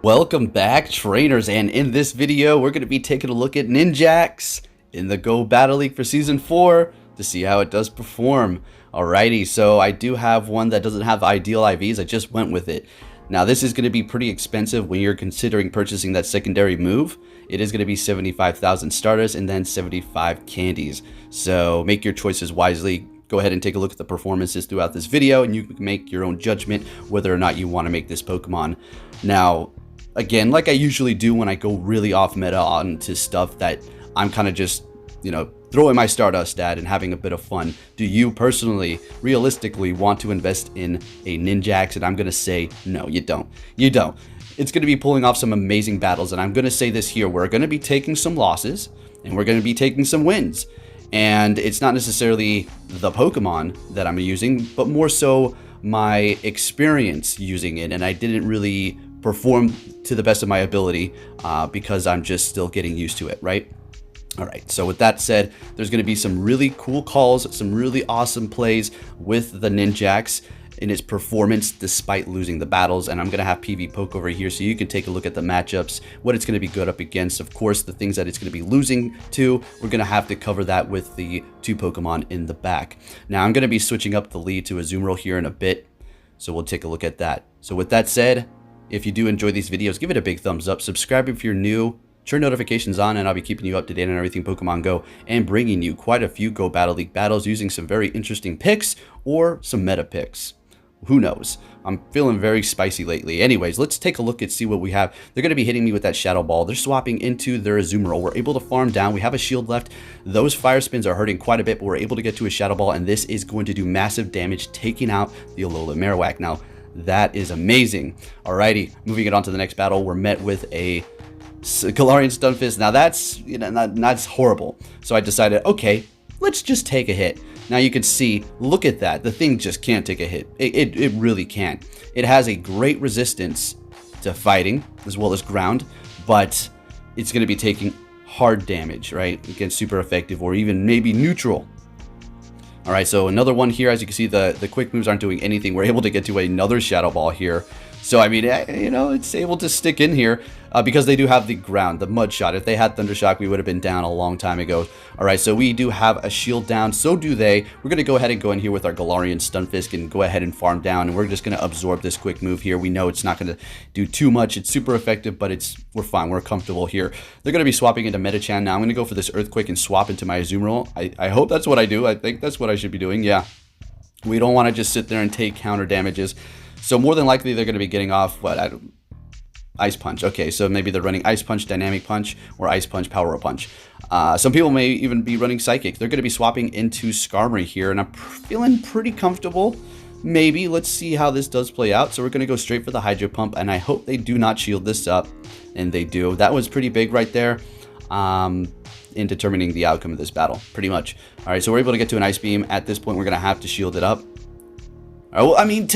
Welcome back, trainers, and in this video we're going to be taking a look at Ninjask in the Go Battle League for Season 4 to see how it does perform. Alrighty, so I do have one that doesn't have ideal IVs, I just went with it. Now this is going to be pretty expensive when you're considering purchasing that secondary move. It is going to be 75,000 starters and then 75 candies. So make your choices wisely. Go ahead and take a look at the performances throughout this video and you can make your own judgment whether or not you want to make this Pokemon. Now, again, like I usually do when I go really off meta onto stuff that I'm kind of just, throwing my Stardust at and having a bit of fun. Do you personally, realistically, want to invest in a Ninjask? And I'm going to say, no, you don't. You don't. It's going to be pulling off some amazing battles. And I'm going to say this here. We're going to be taking some losses and we're going to be taking some wins. And it's not necessarily the Pokemon that I'm using, but more so my experience using it. And I didn't really perform to the best of my ability because I'm just still getting used to it, right? All right, so with that said, there's going to be some really cool calls, some really awesome plays with the Ninjask in its performance despite losing the battles. And I'm going to have PV Poke over here so you can take a look at the matchups, what it's going to be good up against. Of course, the things that it's going to be losing to, we're going to have to cover that with the two Pokemon in the back. Now, I'm going to be switching up the lead to a Azumarill here in a bit, so we'll take a look at that. So with that said, if you do enjoy these videos, give it a big thumbs up, subscribe if you're new, turn notifications on, and I'll be keeping you up to date on everything Pokemon Go and bringing you quite a few Go Battle League battles using some very interesting picks or some meta picks. Who knows? I'm feeling very spicy lately. Anyways, let's take a look and see what we have. They're going to be hitting me with that Shadow Ball. They're swapping into their Azumarill. We're able to farm down. We have a shield left. Those Fire Spins are hurting quite a bit, but we're able to get to a Shadow Ball, and this is going to do massive damage, taking out the Alola Marowak. Now, that is amazing. Alrighty, moving it on to the next battle, we're met with a Galarian Stunfisk. Now that's horrible. So I decided, okay, let's just take a hit. Now you can see, look at that. The thing just can't take a hit. It really can't. It has a great resistance to fighting as well as ground, but it's going to be taking hard damage, right? Against super effective or even maybe neutral. All right, so another one here. As you can see, the quick moves aren't doing anything. We're able to get to another Shadow Ball here. So, I mean, it's able to stick in here because they do have the ground, the Mud Shot. If they had Thunder Shock, we would have been down a long time ago. All right, so we do have a shield down. So do they. We're going to go ahead and go in here with our Galarian Stunfisk and go ahead and farm down. And we're just going to absorb this quick move here. We know it's not going to do too much. It's super effective, but we're fine. We're comfortable here. They're going to be swapping into Metachan. Now I'm going to go for this Earthquake and swap into my Azumarill. I hope that's what I do. I think that's what I should be doing. Yeah. We don't want to just sit there and take counter damages. So more than likely they're going to be getting off Ice Punch. Okay, so maybe they're running Ice Punch, Dynamic Punch, or Ice Punch, Power Punch. Some people may even be running Psychic. They're going to be swapping into Skarmory here, and I'm feeling pretty comfortable. Maybe. Let's see how this does play out. So we're going to go straight for the Hydro Pump, and I hope they do not shield this up. And they do. That was pretty big right there in determining the outcome of this battle, pretty much. All right, so we're able to get to an Ice Beam. At this point, we're going to have to shield it up. Well, I mean,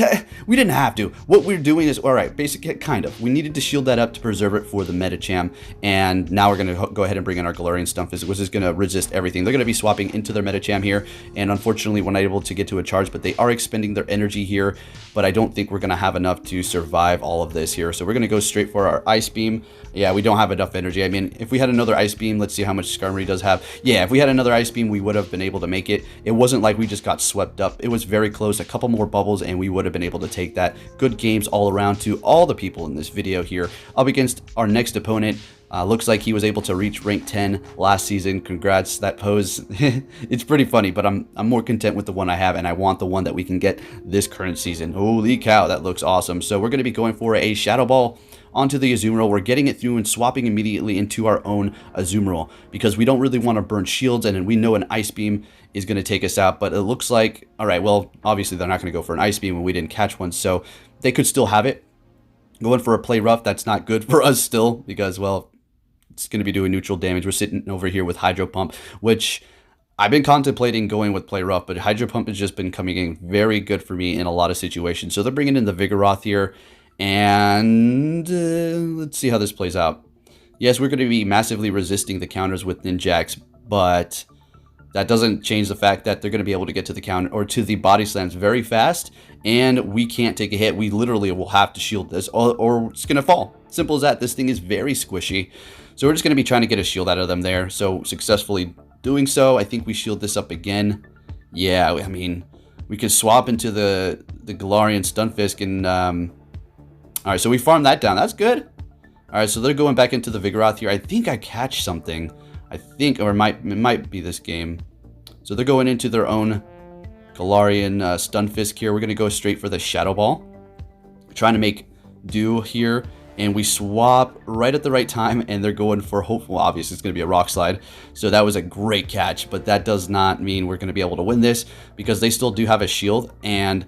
we didn't have to. What we're doing is, all right, basically, kind of. We needed to shield that up to preserve it for the Metacham, and now we're going to go ahead and bring in our Galarian Stunfisk, which is going to resist everything. They're going to be swapping into their Metacham here, and unfortunately, we're not able to get to a charge, but they are expending their energy here, but I don't think we're going to have enough to survive all of this here, so we're going to go straight for our Ice Beam. Yeah, we don't have enough energy. I mean, if we had another Ice Beam, let's see how much Skarmory does have. Yeah, if we had another Ice Beam, we would have been able to make it. It wasn't like we just got swept up. It was very close, a couple more bubbles, and we would have been able to take that. Good games all around to all the people in this video here. Up against our next opponent. Looks like he was able to reach rank 10 last season. Congrats, that pose. It's pretty funny, but I'm more content with the one I have, and I want the one that we can get this current season. Holy cow, that looks awesome. So we're going to be going for a Shadow Ball onto the Azumarill. We're getting it through and swapping immediately into our own Azumarill because we don't really want to burn shields, and we know an Ice Beam is going to take us out, but it looks like, all right, well, obviously they're not going to go for an Ice Beam when we didn't catch one, so they could still have it. Going for a Play Rough, that's not good for us still because, well, it's going to be doing neutral damage. We're sitting over here with Hydro Pump, which I've been contemplating going with Play Rough, but Hydro Pump has just been coming in very good for me in a lot of situations. So they're bringing in the Vigoroth here, and let's see how this plays out. Yes, we're going to be massively resisting the counters with Ninjask, but that doesn't change the fact that they're going to be able to get to the counter or to the body slams very fast, and we can't take a hit. We literally will have to shield this, or it's going to fall. Simple as that. This thing is very squishy. So we're just going to be trying to get a shield out of them there. So successfully doing so, I think we shield this up again. Yeah, I mean, we could swap into the Galarian Stunfisk and... all right, so we farmed that down. That's good. All right, so they're going back into the Vigoroth here. I think I catch something. I think, or it might be this game. So they're going into their own Galarian Stunfisk here. We're going to go straight for the Shadow Ball. Trying to make do here. And we swap right at the right time, and they're going for, hopefully, obviously it's going to be a Rock Slide. So that was a great catch, but that does not mean we're going to be able to win this, because they still do have a shield, and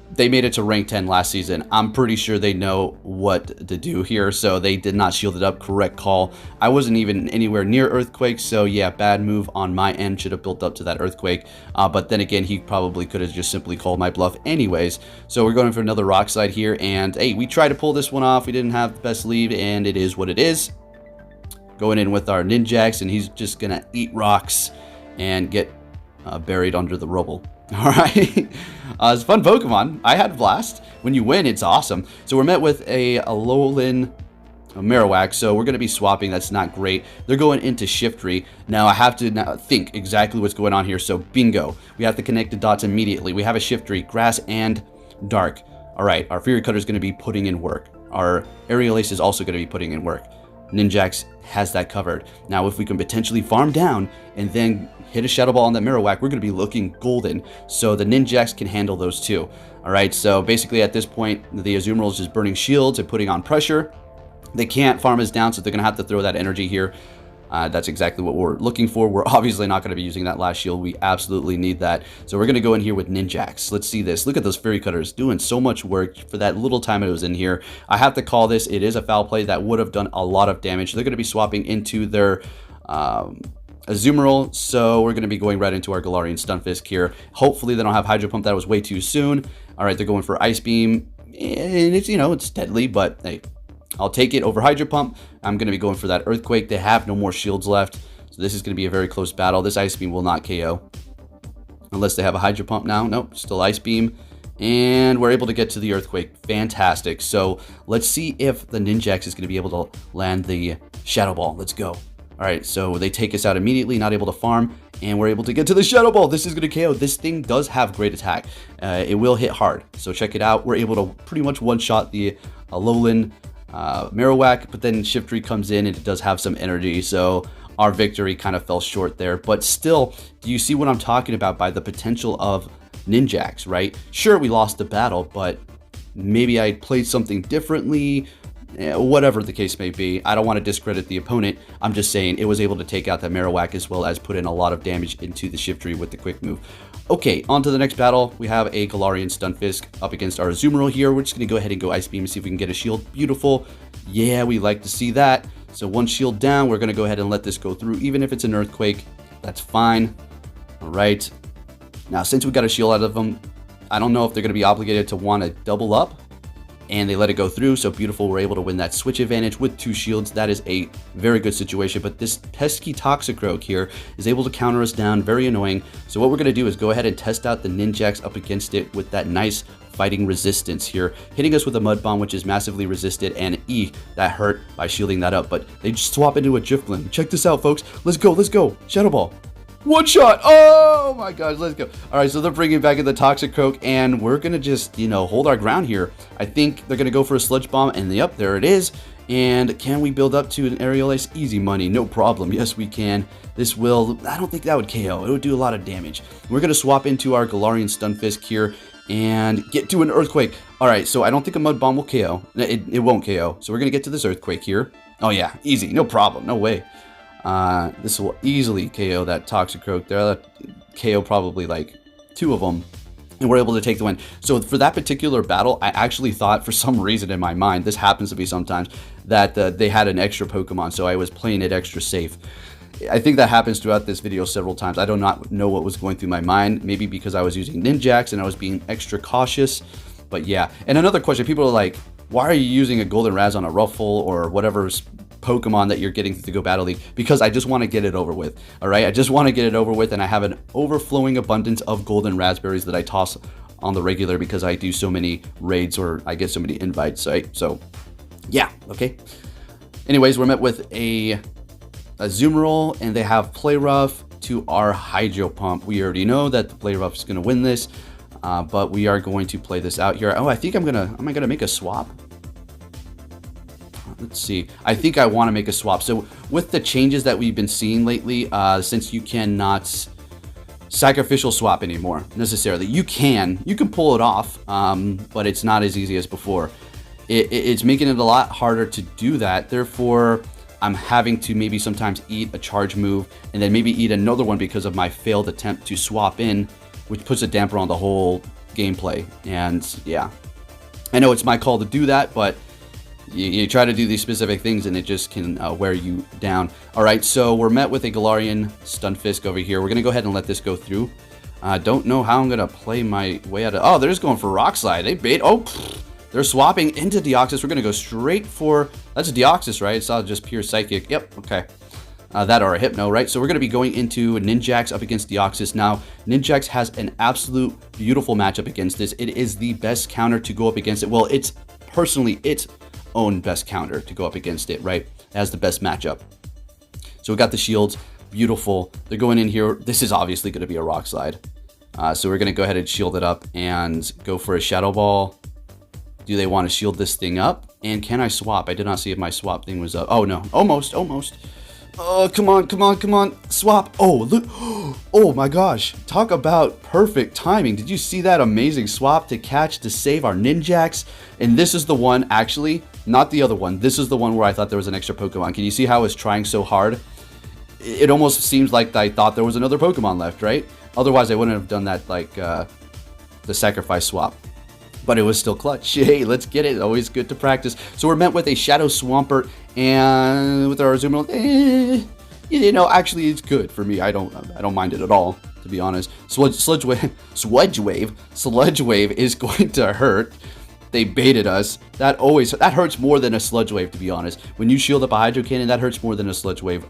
they made it to rank 10 last season. I'm pretty sure they know what to do here, so they did not shield it up. Correct call. I wasn't even anywhere near Earthquake, so yeah, bad move on my end. Should have built up to that Earthquake, but then again, he probably could have just simply called my bluff anyways. So we're going for another Rock Slide here, and hey, we tried to pull this one off. We didn't have the best lead, and it is what it is. Going in with our Ninjask, and he's just gonna eat rocks and get buried under the rubble. All right, it's a fun Pokemon. I had a blast. When you win, it's awesome. So we're met with a Alolan Marowak, so we're going to be swapping. That's not great. They're going into Shiftry. Now I have to now think exactly what's going on here. So bingo, we have to connect the dots immediately. We have a Shiftry, Grass and Dark. All right, our Fury Cutter is going to be putting in work. Our Aerial Ace is also going to be putting in work. Ninjask has that covered. Now if we can potentially farm down and then hit a Shadow Ball on that Marowak, we're going to be looking golden. So the Ninjask can handle those too. All right, so basically at this point, the Azumarill is just burning shields and putting on pressure. They can't farm us down, so they're going to have to throw that energy here. That's exactly what we're looking for. We're obviously not going to be using that last shield. We absolutely need that. So we're going to go in here with Ninjask. Let's see this. Look at those Fairy Cutters doing so much work for that little time it was in here. I have to call this. It is a foul play that would have done a lot of damage. They're going to be swapping into their Azumarill, so we're going to be going right into our Galarian Stunfisk here. Hopefully they don't have Hydro Pump. That was way too soon. All right, they're going for Ice Beam, and it's, you know, it's deadly, but hey, I'll take it over Hydro Pump. I'm going to be going for that Earthquake. They have no more shields left, so this is going to be a very close battle. This Ice Beam will not KO unless they have a Hydro Pump now. Nope, still Ice Beam, and we're able to get to the Earthquake. Fantastic. So let's see if the Ninjask is going to be able to land the Shadow Ball. Let's go. All right, so they take us out immediately, not able to farm, and we're able to get to the Shadow Ball. This is going to KO. This thing does have great attack. It will hit hard, so check it out. We're able to pretty much one-shot the Alolan Marowak, but then Shiftry comes in, and it does have some energy, so our victory kind of fell short there. But still, do you see what I'm talking about by the potential of Ninjask, right? Sure, we lost the battle, but maybe I played something differently. Whatever the case may be, I don't want to discredit the opponent. I'm just saying it was able to take out that Marowak as well as put in a lot of damage into the Shiftry with the quick move. Okay, on to the next battle. We have a Galarian Stunfisk up against our Azumarill here. We're just going to go ahead and go Ice Beam and see if we can get a shield. Beautiful. Yeah, we like to see that. So one shield down. We're going to go ahead and let this go through. Even if it's an Earthquake, that's fine. All right. Now, since we got a shield out of them, I don't know if they're going to be obligated to want to double up. And they let it go through, so beautiful. We're able to win that switch advantage with 2 shields. That is a very good situation, but this pesky Toxicroak here is able to counter us down. Very annoying. So what we're going to do is go ahead and test out the Ninjask up against it with that nice fighting resistance here, hitting us with a Mud Bomb, which is massively resisted, and that hurt by shielding that up, but they just swap into a Drifblim. Check this out, folks. Let's go. Shadow Ball. One shot. Oh my gosh, let's go. All right, so they're bringing back in the Toxicroak, and we're going to just, hold our ground here. I think they're going to go for a Sludge Bomb, and yep, there it is. And can we build up to an Aerial Ace? Easy money, no problem. Yes, we can. This will, I don't think that would KO. It would do a lot of damage. We're going to swap into our Galarian Stunfisk here and get to an Earthquake. All right, so I don't think a Mud Bomb will KO. It won't KO. So we're going to get to this Earthquake here. Oh yeah, easy, no problem, no way. This will easily KO that Toxicroak there. KO probably like 2 of them, and we're able to take the win. So for that particular battle, I actually thought, for some reason in my mind, this happens to be sometimes, that they had an extra Pokemon, so I was playing it extra safe. I think that happens throughout this video several times. I do not know what was going through my mind, maybe because I was using Ninjask and I was being extra cautious, but yeah. And another question, people are like, why are you using a Golden Raz on a Ruffle or whatever Pokemon that you're getting through the Go Battle League? Because I just want to get it over with. All right, I just want to get it over with, and I have an overflowing abundance of golden raspberries that I toss on the regular because I do so many raids, or I get so many invites, right? So Yeah, okay. Anyways, we're met with a Zoom Roll, and they have Play Rough to our Hydro Pump. We already know that the Play Rough is going to win this, but we are going to play this out here. Oh, I think am I gonna make a swap? Let's see. I think I want to make a swap. So with the changes that we've been seeing lately, since you cannot sacrificial swap anymore necessarily, you can pull it off, but it's not as easy as before. It's making it a lot harder to do that. Therefore, I'm having to maybe sometimes eat a charge move and then maybe eat another one because of my failed attempt to swap in, which puts a damper on the whole gameplay. And yeah, I know it's my call to do that, but you try to do these specific things and it just can wear you down. All right, so we're met with a Galarian Stunfisk over here. We're going to go ahead and let this go through. Don't know how I'm going to play my way out of... Oh, they're just going for Rock Slide. They bait... Oh, they're swapping into Deoxys. We're going to go straight for... That's a Deoxys, right? It's not just pure Psychic. Yep, okay. That or a Hypno, right? So we're going to be going into Ninjask up against Deoxys. Now, Ninjask has an absolute beautiful matchup against this. It is the best counter to go up against it. Well, it's personally its own best counter to go up against it, right? It has the best matchup. So we got the shields. Beautiful. They're going in here. This is obviously going to be a Rock Slide. So we're going to go ahead and shield it up and go for a Shadow Ball. Do they want to shield this thing up? And can I swap? I did not see if my swap thing was up. Oh, no. Almost. Oh, come on. Swap. Oh, look. Oh, my gosh. Talk about perfect timing. Did you see that amazing swap to catch to save our Ninjax? And this is the one, actually, not the other one. This is the one where I thought there was an extra Pokemon. Can you see how I was trying so hard? It almost seems like I thought there was another Pokemon left, right? Otherwise, I wouldn't have done that, like, the sacrifice swap. But it was still clutch. Hey, let's get it. Always good to practice. So we're met with a Shadow Swampert, and with our Zoom, you know, actually it's good for me. I don't mind it at all, to be honest. Sludge Wave is going to hurt. They baited us. That hurts more than a Sludge Wave, to be honest. When you shield up a Hydro Cannon, that hurts more than a Sludge Wave.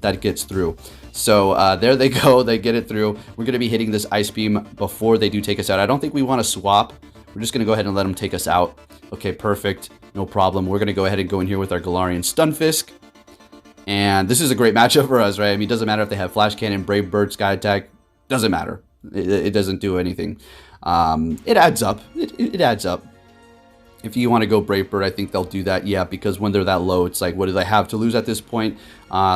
That gets through. So there they go. They get it through. We're going to be hitting this Ice Beam before they do take us out. I don't think we want to swap. We're just going to go ahead and let them take us out. Okay, perfect. No problem. We're going to go ahead and go in here with our Galarian Stunfisk. And this is a great matchup for us, right? I mean, it doesn't matter if they have Flash Cannon, Brave Bird, Sky Attack. Doesn't matter. It doesn't do anything. It adds up. It adds up. If you want to go Brave Bird, I think they'll do that. Yeah, because when they're that low, it's like, what do they have to lose at this point?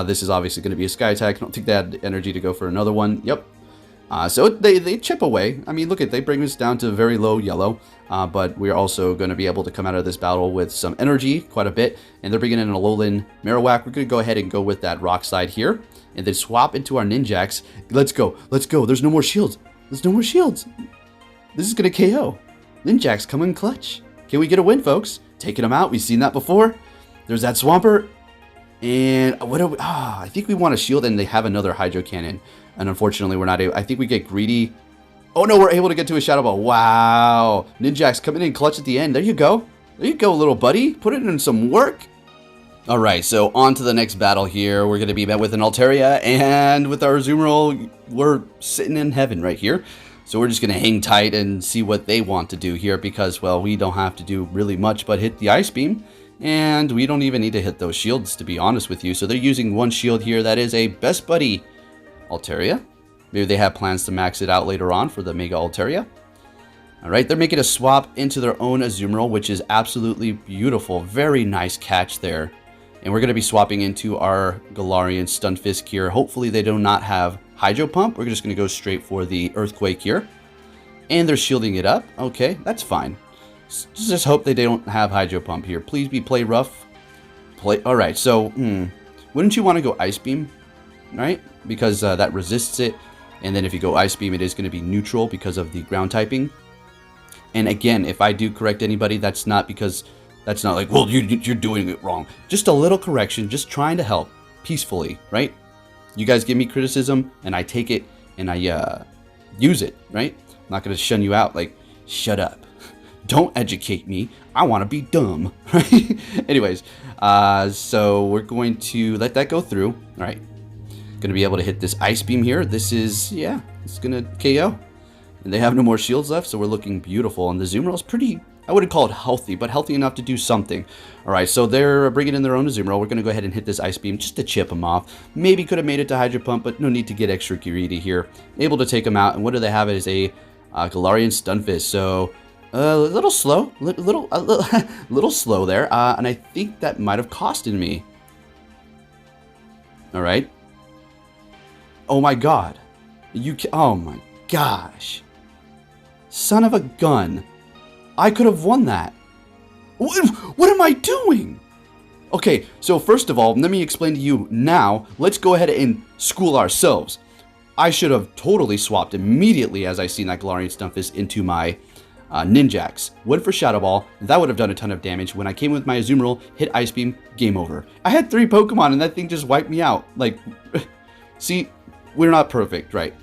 This is obviously going to be a Sky Attack. I don't think they had the energy to go for another one. Yep. So they chip away. I mean, look at, they bring us down to very low yellow, but we're also going to be able to come out of this battle with some energy, quite a bit, and they're bringing in a Alolan Marowak. We're going to go ahead and go with that Rock Slide here, and then swap into our Ninjax. Let's go. There's no more shields. This is going to KO. Ninjax coming clutch. Can we get a win, folks? Taking them out. We've seen that before. There's that Swampert. And what do we... I think we want to shield, and they have another Hydro Cannon. And unfortunately, we're not able... I think we get greedy. Oh, no, we're able to get to a Shadow Ball. Wow. Ninjax coming in clutch at the end. There you go. There you go, little buddy. Put it in some work. All right, so on to the next battle here. We're going to be met with an Altaria. And with our Zoom Roll, we're sitting in heaven right here. So we're just going to hang tight and see what they want to do here. Because, well, we don't have to do really much but hit the Ice Beam. And we don't even need to hit those shields, to be honest with you. So they're using one shield here. That is a Best Buddy Altaria. Maybe they have plans to max it out later on for the Mega Altaria. All right, they're making a swap into their own Azumarill, which is absolutely beautiful. Very nice catch there. And we're going to be swapping into our Galarian Stunfisk here. Hopefully they do not have Hydro Pump. We're just going to go straight for the Earthquake here. And they're shielding it up. Okay, that's fine. Just hope they don't have Hydro Pump here. Please be play rough. All right, so wouldn't you want to go Ice Beam, right? Because that resists it. And then if you go Ice Beam, it is going to be neutral because of the ground typing. And again, if I do correct anybody, that's not because... That's not like, well, you're doing it wrong. Just a little correction, just trying to help peacefully, right? You guys give me criticism, and I take it, and I use it, right? I'm not going to shun you out like, shut up. Don't educate me. I want to be dumb, right? Anyways, so we're going to let that go through. All right. Going to be able to hit this Ice Beam here. This is, yeah, it's going to KO. And they have no more shields left, so we're looking beautiful. And the Azumarill is pretty... I wouldn't call it healthy, but healthy enough to do something. All right, so they're bringing in their own Azumarill. We're going to go ahead and hit this Ice Beam just to chip them off. Maybe could have made it to Hydro Pump, but no need to get extra greedy here. Able to take them out, and what do they have is a Galarian Stunfisk. So a little slow, little slow there, and I think that might have costed me. All right. Oh my God, oh my gosh, son of a gun! I could have won that. What am I doing? Okay, so first of all, let me explain to you now. Let's go ahead and school ourselves. I should have totally swapped immediately as I seen that Galarian Stunfisk into my Ninjask. Went for Shadow Ball. That would have done a ton of damage. When I came with my Azumarill, hit Ice Beam, game over. I had 3 Pokemon and that thing just wiped me out. Like, see, we're not perfect, right?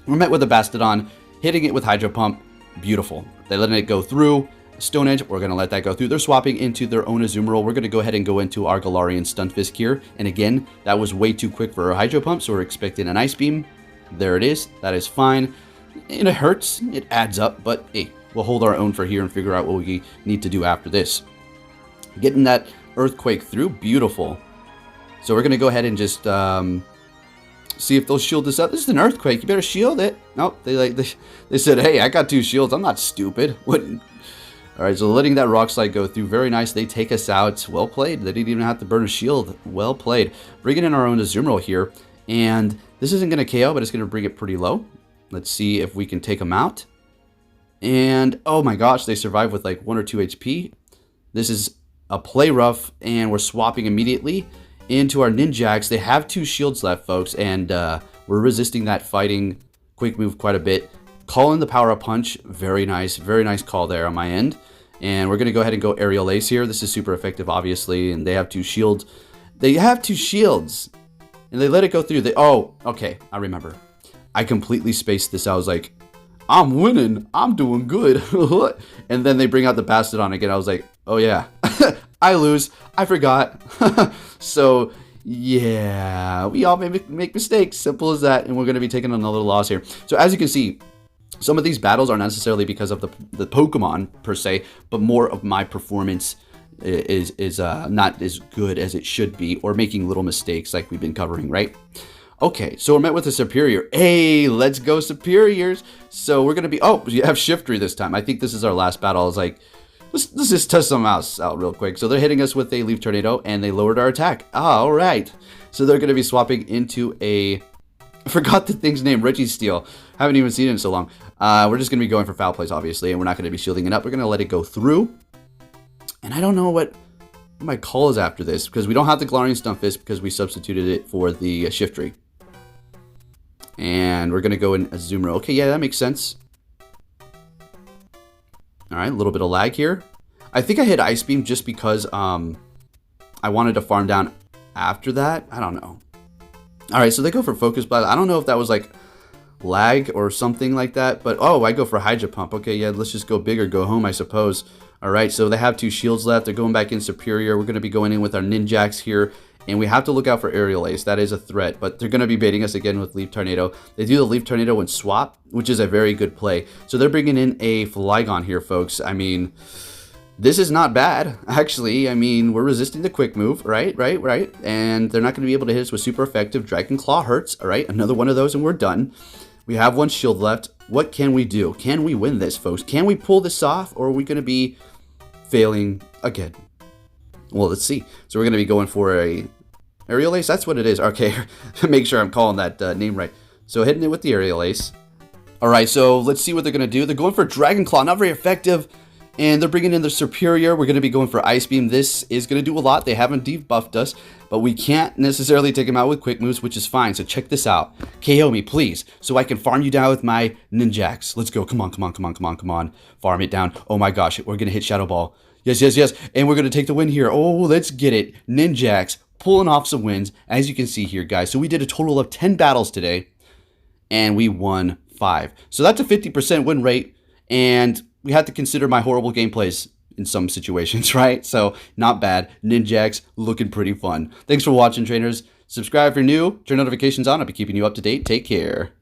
We're met with a Bastodon, hitting it with Hydro Pump. Beautiful. They're letting it go through. Stone Edge, we're going to let that go through. They're swapping into their own Azumarill. We're going to go ahead and go into our Galarian Stunfisk here. And again, that was way too quick for our Hydro Pump, so we're expecting an Ice Beam. There it is. That is fine. And it hurts. It adds up, but hey, we'll hold our own for here and figure out what we need to do after this. Getting that Earthquake through, beautiful. So we're going to go ahead and just see if they'll shield this up. This is an Earthquake. You better shield it. Nope. They said, hey, I got 2 shields. I'm not stupid. What? All right, so letting that Rock Slide go through. Very nice. They take us out. Well played. They didn't even have to burn a shield. Well played. Bringing in our own Azumarill here. And this isn't going to KO, but it's going to bring it pretty low. Let's see if we can take them out. And, oh my gosh, they survive with like 1 or 2 HP. This is a play rough, and we're swapping immediately into our Ninjask. They have 2 shields left, folks, and we're resisting that fighting quick move quite a bit. Call in the Power Up Punch. Very nice call there on my end. And we're going to go ahead and go Aerial Ace here. This is super effective, obviously, and they have 2 shields. They have 2 shields, and they let it go through. Oh, okay, I remember. I completely spaced this. I was like, I'm winning. I'm doing good. And then they bring out the Bastodon again. I was like, oh yeah, I lose. I forgot. So yeah, we all make mistakes. Simple as that. And we're going to be taking another loss here. So as you can see, some of these battles aren't necessarily because of the Pokemon per se, but more of my performance is not as good as it should be, or making little mistakes like we've been covering, right? Okay, so we're met with a Superior. Hey, let's go Superiors. So we're going to be, oh, you have Shiftry this time. I think this is our last battle. I was like, let's just test some else out real quick. So they're hitting us with a Leaf Tornado, and they lowered our attack. All right. So they're going to be swapping into a, I forgot the thing's name, Registeel. Haven't even seen it in so long. We're just going to be going for Foul Plays, obviously, and we're not going to be shielding it up. We're going to let it go through. And I don't know what my call is after this, because we don't have the Galarian Stunfisk because we substituted it for the Shiftry. And we're going to go in Azumarill. Okay, yeah, that makes sense. All right, a little bit of lag here. I think I hit Ice Beam just because I wanted to farm down after that. I don't know. All right, so they go for Focus Blast. I don't know if that was like lag or something like that, but oh, I go for Hydro Pump. Okay, yeah, let's just go big or go home, I suppose. All right, so they have 2 shields left. They're going back in Superior. We're going to be going in with our Ninjask here, and we have to look out for Aerial Ace. That is a threat, but they're going to be baiting us again with Leaf Tornado. They do the Leaf Tornado and swap, which is a very good play. So they're bringing in a Flygon here, folks. I mean, this is not bad, actually. I mean, we're resisting the quick move, right? And they're not going to be able to hit us with super effective Dragon Claw hurts, all right? Another one of those and we're done. We have 1 shield left. What can we do? Can we win this, folks? Can we pull this off, or are we going to be failing again? Well, let's see. So we're going to be going for a Aerial Ace. That's what it is. Okay, make sure I'm calling that name right. So hitting it with the Aerial Ace. All right, so let's see what they're going to do. They're going for Dragon Claw. Not very effective. And they're bringing in the Superior. We're going to be going for Ice Beam. This is going to do a lot. They haven't debuffed us, but we can't necessarily take them out with quick moves, which is fine. So check this out. KO me, please, so I can farm you down with my Ninjask. Let's go. Come on. Farm it down. Oh my gosh, we're going to hit Shadow Ball. Yes. And we're going to take the win here. Oh, let's get it. Ninjask pulling off some wins, as you can see here, guys. So we did a total of 10 battles today, and we won 5. So that's a 50% win rate, and we have to consider my horrible gameplays in some situations, right? So not bad. Ninjask looking pretty fun. Thanks for watching, trainers. Subscribe if you're new. Turn notifications on. I'll be keeping you up to date. Take care.